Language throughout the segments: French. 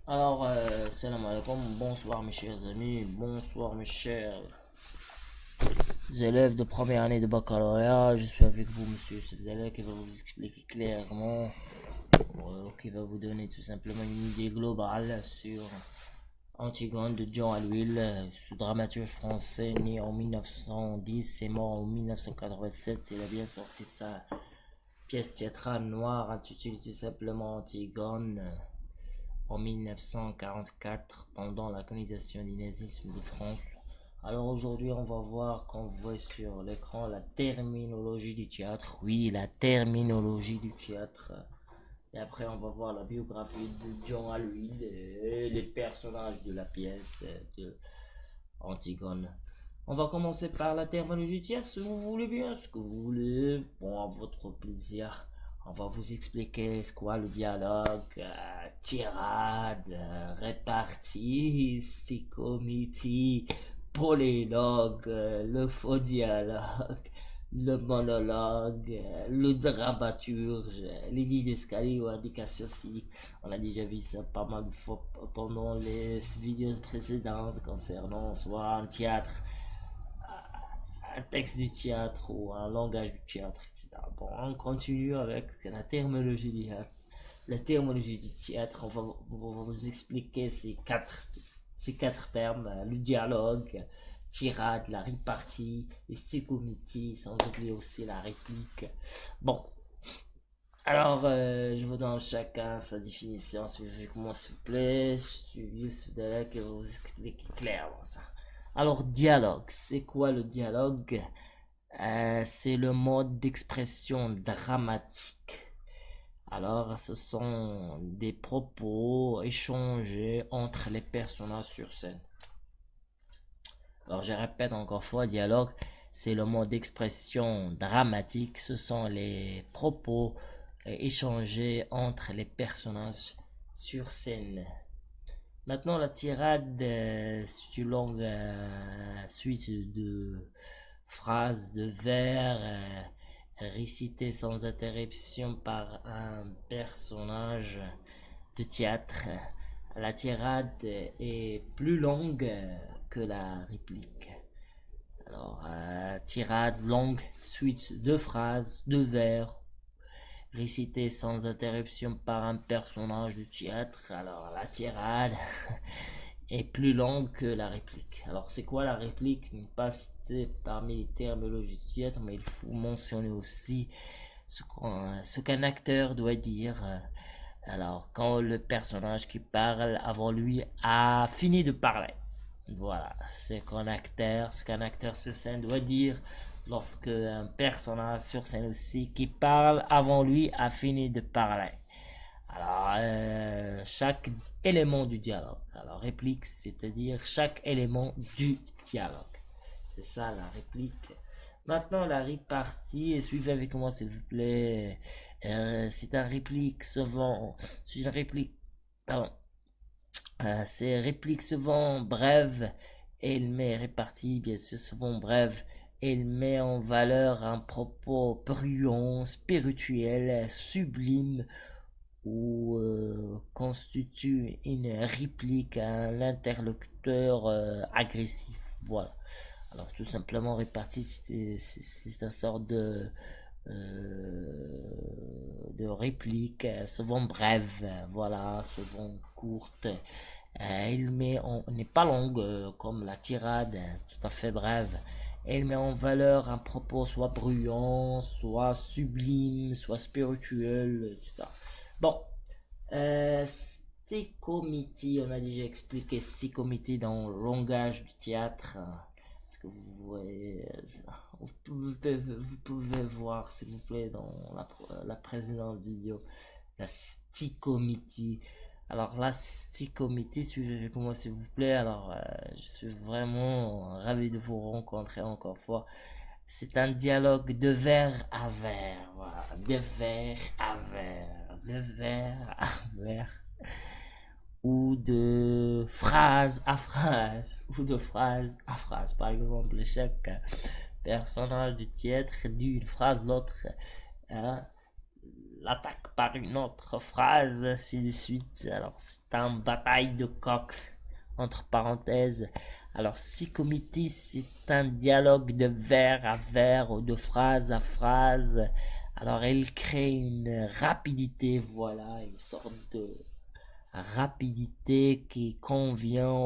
Salam alaikum, bonsoir mes chers amis, bonsoir mes chers élèves de première année de baccalauréat. Je suis avec vous, monsieur Youssef Zaleh, qui va vous expliquer clairement, qui va vous donner tout simplement une idée globale sur Antigone de John Alluil, ce dramaturge français né en 1910 et mort en 1987. Il a bien sorti sa pièce théâtrale noire intitulée tout simplement Antigone en 1944 pendant la colonisation du nazisme de France. Alors aujourd'hui, on va voir, comme vous voyez sur l'écran, la terminologie du théâtre. Oui, la terminologie du théâtre. Et après, on va voir la biographie de John Alluil et les personnages de la pièce de Antigone. On va commencer par la terminologie du théâtre, si vous voulez bien, ce que vous voulez. Bon, à votre plaisir. On va vous expliquer ce quoi le dialogue, tirade, répartie, stichométie, polylogue, le faux dialogue, le monologue, le dramaturge, les lignes d'escalier ou indications civiques. On a déjà vu ça pas mal de fois pendant les vidéos précédentes concernant soit un théâtre, un texte du théâtre ou un langage du théâtre, etc. Bon, on continue avec la terminologie du théâtre. La terminologie du théâtre, on va vous expliquer ces quatre termes, le dialogue, tirade, la répartie, les stichométies, sans oublier aussi la réplique. Bon, je vous donne chacun sa définition. Suivez-moi s'il vous plaît. Je suis Youssef Dalek qui va vous expliquer clairement ça. Alors, dialogue, c'est quoi le dialogue? C'est le mode d'expression dramatique. Alors, ce sont des propos échangés entre les personnages sur scène. Alors, je répète encore une fois, dialogue, c'est le mode d'expression dramatique. Ce sont les propos échangés entre les personnages sur scène. Maintenant, la tirade, c'est une longue suite de phrases, de vers récitées sans interruption par un personnage de théâtre. La tirade est plus longue que la réplique. Tirade longue, suite de phrases, de vers récité sans interruption par un personnage de théâtre. Alors, la tirade est plus longue que la réplique. Alors, c'est quoi la réplique? N'est pas cité parmi les terminologies du théâtre, mais il faut mentionner aussi ce qu'un acteur doit dire. Alors, quand le personnage qui parle avant lui a fini de parler. Voilà, c'est ce qu'un acteur sur scène doit dire lorsque un personnage sur scène aussi qui parle avant lui a fini de parler. Chaque élément du dialogue. Alors, réplique, c'est-à-dire chaque élément du dialogue. C'est ça la réplique. Maintenant, la répartie, suivez avec moi s'il vous plaît. C'est un réplique souvent. C'est une réplique. Pardon. Ces répliques souvent brèves, elle met répartie, bien sûr, souvent brèves. Elle met en valeur un propos bruyant, spirituel, sublime, ou constitue une réplique à l'interlocuteur agressif. Voilà. Alors tout simplement répartie, c'est une sorte de réplique, souvent brève, voilà, souvent courte. Il n'est pas longue comme la tirade, tout à fait brève. Elle met en valeur un propos soit bruyant, soit sublime, soit spirituel, etc. Bon, stichométie, on a déjà expliqué stichométie dans le langage du théâtre. Est-ce que vous voyez, vous pouvez voir s'il vous plaît dans la précédente vidéo la stichométie. Alors la stichométie, suivez avec moi s'il vous plaît. Je suis vraiment ravi de vous rencontrer encore une fois. C'est un dialogue de vers à vers, voilà, de vers à vers, de vers à vers, ou de phrase à phrase, ou de phrase à phrase. Par exemple, chaque personnage du théâtre dit une phrase, l'autre l'attaque par une autre phrase, ainsi de suite. Alors, c'est un bataille de coq, entre parenthèses. Alors, psychométrie, c'est un dialogue de vers à vers ou de phrase à phrase. Alors, elle crée une rapidité, voilà, une sorte de rapidité qui convient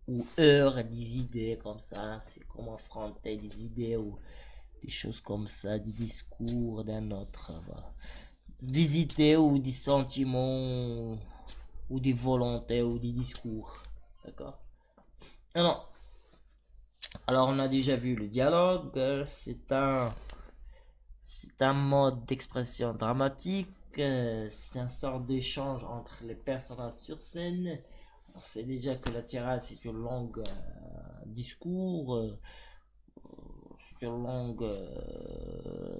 ou heure des idées comme ça. C'est comment affronter des idées ou des choses comme ça, des discours d'un autre. Voilà. Des idées ou des sentiments ou des volontés ou des discours. D'accord? Alors, on a déjà vu le dialogue. C'est un mode d'expression dramatique. C'est une sorte d'échange entre les personnages sur scène. On sait déjà que la tirade c'est une longue discours, c'est une longue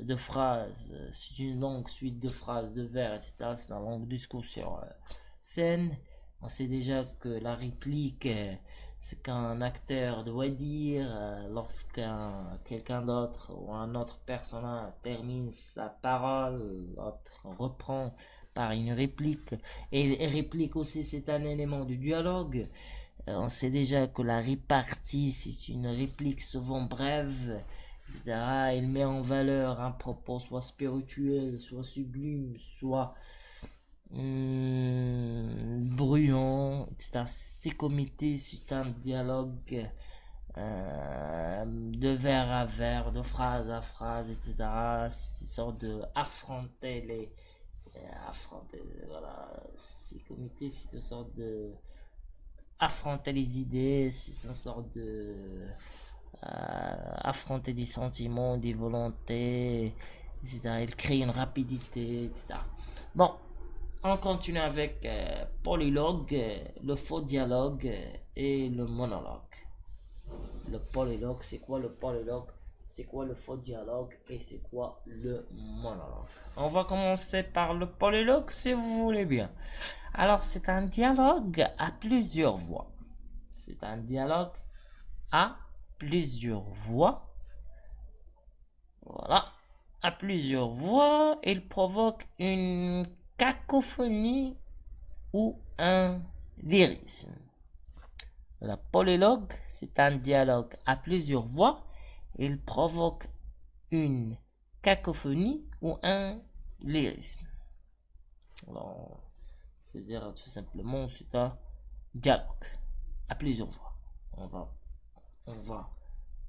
de phrases, c'est une longue suite de phrases, de vers, etc. C'est un long discours sur scène. On sait déjà que la réplique, c'est qu'un acteur doit dire lorsqu'un quelqu'un d'autre ou un autre personnage termine sa parole, l'autre reprend par une réplique. Et réplique aussi, c'est un élément du dialogue. On sait déjà que la répartie, c'est une réplique souvent brève, etc. Il met en valeur un propos soit spirituel, soit sublime, soit bruyant, etc. Ces comités, c'est un dialogue de vers à vers, de phrase à phrase, etc. C'est sorte de affronter les voilà, ces comités, c'est une sorte de affronter les idées, c'est une sorte de affronter des sentiments, des volontés, etc. Il crée une rapidité, etc. Bon, on continue avec polylogue, le faux dialogue et le monologue. Le polylogue, c'est quoi le polylogue? C'est quoi le faux dialogue et c'est quoi le monologue? On va commencer par le polylogue si vous voulez bien. Alors, c'est un dialogue à plusieurs voix. C'est un dialogue à plusieurs voix. Voilà. À plusieurs voix, il provoque une cacophonie ou un lyrisme. Le polylogue, c'est un dialogue à plusieurs voix. Il provoque une cacophonie ou un lyrisme. C'est-à-dire tout simplement, c'est un dialogue à plusieurs voix. On va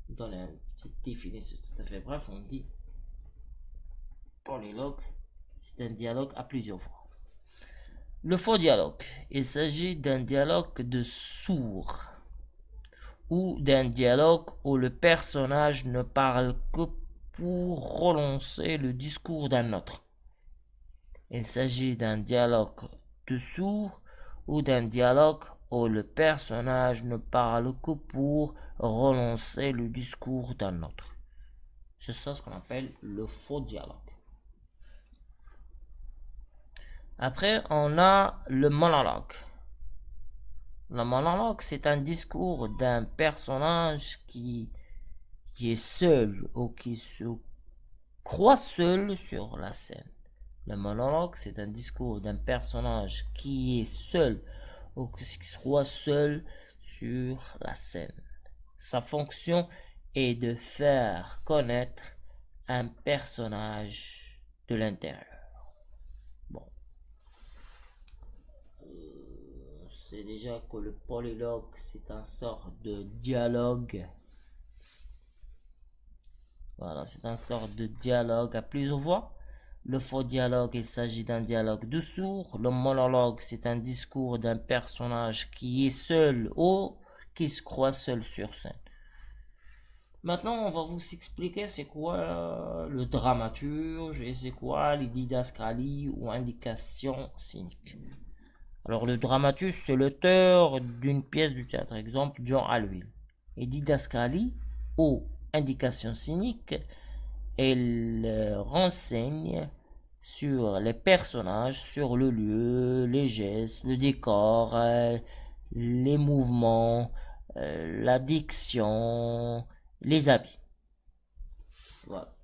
donner une petite définition tout à fait bref. On dit polylogue, c'est un dialogue à plusieurs voix. Le faux dialogue, il s'agit d'un dialogue de sourds ou d'un dialogue où le personnage ne parle que pour relancer le discours d'un autre. Il s'agit d'un dialogue de sourds ou d'un dialogue où le personnage ne parle que pour relancer le discours d'un autre. C'est ça ce qu'on appelle le faux dialogue. Après, on a le monologue. Le monologue, c'est un discours d'un personnage qui est seul ou qui se croit seul sur la scène. Le monologue, c'est un discours d'un personnage qui est seul ou qui se croit seul sur la scène. Sa fonction est de faire connaître un personnage de l'intérieur. Bon. C'est déjà que le polylogue, c'est un sort de dialogue. Voilà, c'est un sort de dialogue à plusieurs voix. Le faux dialogue, il s'agit d'un dialogue de sourds. Le monologue, c'est un discours d'un personnage qui est seul ou qui se croit seul sur scène. Maintenant, on va vous expliquer c'est quoi le dramaturge et c'est quoi les didascalies ou indications scéniques. Alors, le dramaturge, c'est l'auteur d'une pièce de théâtre, exemple John Alville. Et didascalie ou indications scéniques, elle renseigne sur les personnages, sur le lieu, les gestes, le décor, les mouvements, la diction, les habits. Voilà.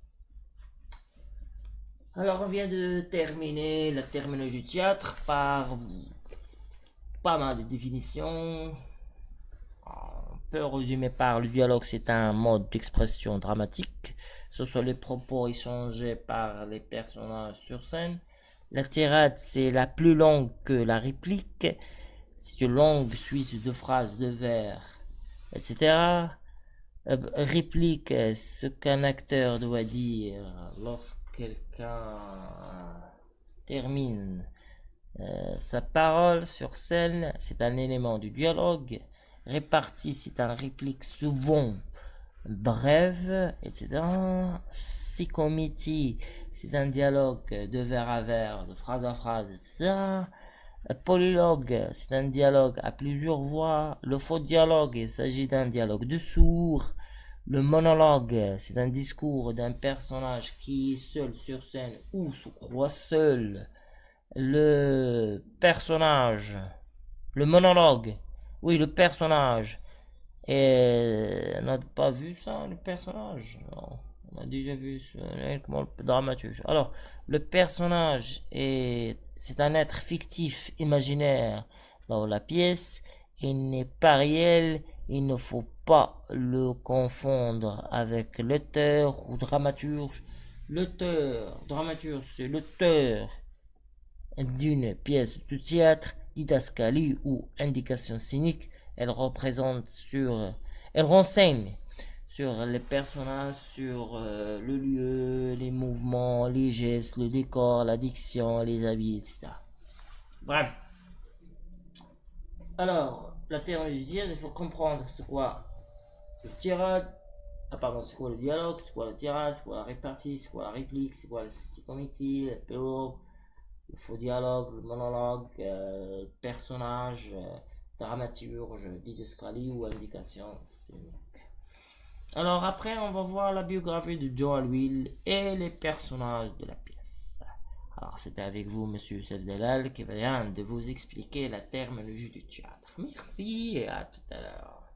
Alors, on vient de terminer la terminologie du théâtre par pas mal de définitions. On peut résumer par le dialogue, c'est un mode d'expression dramatique. Ce sont les propos échangés par les personnages sur scène. La tirade, c'est la plus longue que la réplique. C'est une longue suite de phrases, de vers, etc. Réplique, ce qu'un acteur doit dire lorsque quelqu'un termine sa parole sur scène, c'est un élément du dialogue. Répartie, c'est une réplique souvent brève, etc. Psychométrie, c'est un dialogue de vers à vers, de phrase à phrase, etc. Polylogue, c'est un dialogue à plusieurs voix. Le faux dialogue, il s'agit d'un dialogue de sourds. Le monologue, c'est un discours d'un personnage qui est seul sur scène ou se croit seul. Le personnage, le monologue, oui, le personnage. Et on n'a pas vu ça, le personnage. Non, on a déjà vu ça, comment le dramaturge. Alors, le personnage c'est un être fictif, imaginaire dans la pièce. Il n'est pas réel. Il ne faut pas le confondre avec l'auteur ou dramaturge. L'auteur, dramaturge, c'est l'auteur d'une pièce de théâtre, didascalie ou indication scénique. Elle renseigne sur les personnages, sur le lieu, les mouvements, les gestes, le décor, la diction, les habits, etc. Bref. Alors, la théorie du dialogue, il faut comprendre c'est quoi le tirade, c'est quoi le dialogue, c'est quoi le tirade, c'est quoi la répartie, c'est quoi la réplique, c'est quoi la psychométrie, le pélogue, le faux dialogue, le monologue, personnage, dramaturge, didascalie ou indication scénique. Alors après, on va voir la biographie de Joel Will et les personnages de la pièce. Alors c'était avec vous, Monsieur Youssef Delal, qui vient de vous expliquer la terminologie du théâtre. Merci et à tout à l'heure.